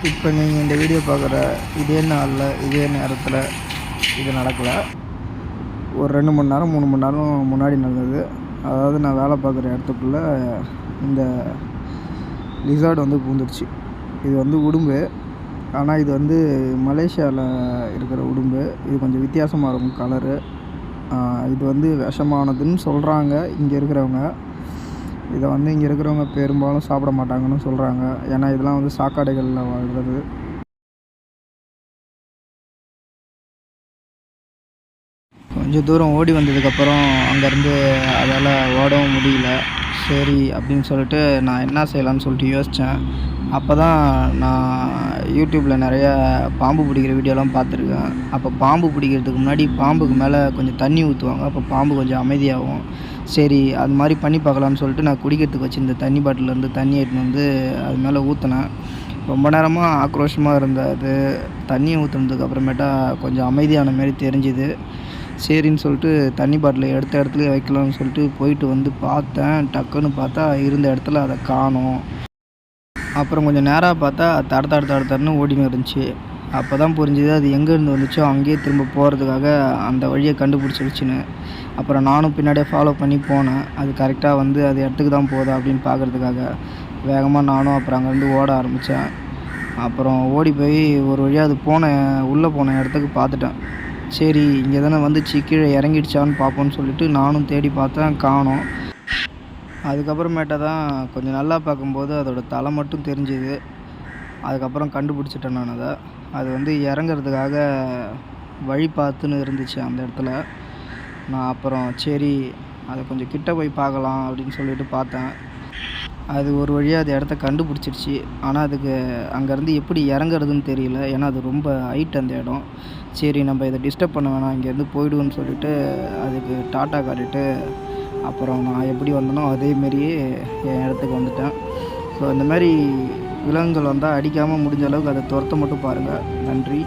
இப்போ நீங்கள் இந்த வீடியோ பார்க்குற இதே நாளில் இதே நேரத்தில் இது நடக்கலை. ஒரு 2 மணி நேரம் 3 மணி நேரம் முன்னாடி நடந்தது. அதாவது நான் வேலை பார்க்குற இடத்துக்குள்ளே இந்த லிசார்டு வந்து பூந்துடுச்சு. இது வந்து உடும்பு, ஆனால் இது வந்து மலேசியாவில் இருக்கிற உடும்பு. இது கொஞ்சம் வித்தியாசமாக இருக்கும் கலரு. இது வந்து விஷமானதுன்னு சொல்கிறாங்க இங்கே இருக்கிறவங்க. இதை வந்து இங்கே இருக்கிறவங்க பெரும்பாலும் சாப்பிட மாட்டாங்கன்னு சொல்கிறாங்க. ஏன்னா இதெல்லாம் வந்து சாக்கடைகளில் வாழ்கிறது. கொஞ்சம் தூரம் ஓடி வந்ததுக்கப்புறம் அங்கேருந்து அதால் ஓடவும் முடியல. சரி அப்படின்னு சொல்லிட்டு நான் என்ன செய்யலான்னு சொல்லிட்டு யோசித்தேன். அப்போ தான் நான் யூடியூப்பில் நிறைய பாம்பு பிடிக்கிற வீடியோலாம் பார்த்துருக்கேன். அப்போ பாம்பு பிடிக்கிறதுக்கு முன்னாடி பாம்புக்கு மேலே கொஞ்சம் தண்ணி ஊற்றுவாங்க. அப்போ பாம்பு கொஞ்சம் அமைதியாகும். சரி அது மாதிரி பண்ணி பார்க்கலான்னு சொல்லிட்டு நான் குடிக்கிறதுக்கு வச்சுருந்த தண்ணி பாட்டிலேருந்து தண்ணி எடுத்துன்னு வந்து அது மேலே ஊற்றினேன். ரொம்ப நேரமாக ஆக்ரோஷமாக இருந்த அது தண்ணியை ஊற்றுனதுக்கு அப்புறமேட்டா கொஞ்சம் அமைதியான மாரி தெரிஞ்சுது. சரின்னு சொல்லிட்டு தண்ணி பாட்டிலை எடுத்த இடத்துலையே வைக்கலாம்னு சொல்லிட்டு போயிட்டு வந்து பார்த்தேன். டக்குன்னு பார்த்தா இருந்த இடத்துல அதை காணோம். அப்புறம் கொஞ்சம் நேராக பார்த்தா தடன்னு ஓடின்னு இருந்துச்சு. அப்போ தான் புரிஞ்சுது அது எங்கேருந்து வந்துச்சோ அங்கேயே திரும்ப போகிறதுக்காக அந்த வழியை கண்டுபிடிச்சிருச்சுன்னு. அப்புறம் நானும் பின்னாடியே ஃபாலோ பண்ணி போனேன். அது கரெக்டாக வந்து அது இடத்துக்கு தான் போகுதா அப்படின்னு பார்க்குறதுக்காக வேகமாக நானும் அப்புறம் அங்கேருந்து ஓட ஆரம்பித்தேன். அப்புறம் ஓடி போய் ஒரு வழியாக அது உள்ளே போன இடத்துக்கு பார்த்துட்டேன். சரி இங்கே தானே வந்துச்சு, கீழே இறங்கிடுச்சான்னு பார்ப்போன்னு சொல்லிட்டு நானும் தேடி பார்த்தேன், காணோம். அதுக்கப்புறமேட்டா தான் கொஞ்சம் நல்லா பார்க்கும்போது அதோடய தலை மட்டும் தெரிஞ்சுது. அதுக்கப்புறம் கண்டுபிடிச்சிட்டேன் நான் அதை. அது வந்து இறங்குறதுக்காக வழி பார்த்துன்னு இருந்துச்சு அந்த இடத்துல. நான் அப்புறம் சரி அதை கொஞ்சம் கிட்ட போய் பார்க்கலாம் அப்படின்னு சொல்லிட்டு பார்த்தேன். அது ஒரு வழியாக அது இடத்த கண்டுபிடிச்சிருச்சு. ஆனால் அதுக்கு அங்கேருந்து எப்படி இறங்குறதுன்னு தெரியல. ஏன்னா அது ரொம்ப ஹைட் அந்த இடம். சரி நம்ம இதை டிஸ்டர்ப் பண்ண வேணாம், இங்கேருந்து போய்டுவோன்னு சொல்லிட்டு அதுக்கு டாட்டா காட்டிட்டு அப்புறம் நான் எப்படி வந்தனோ அதேமாரியே என் இடத்துக்கு வந்துட்டேன். ஸோ இந்த மாதிரி விலங்குகள் வந்தால் அடிக்காமல் முடிஞ்ச அளவுக்கு அதை துரத்த மட்டும் பாருங்கள். நன்றி.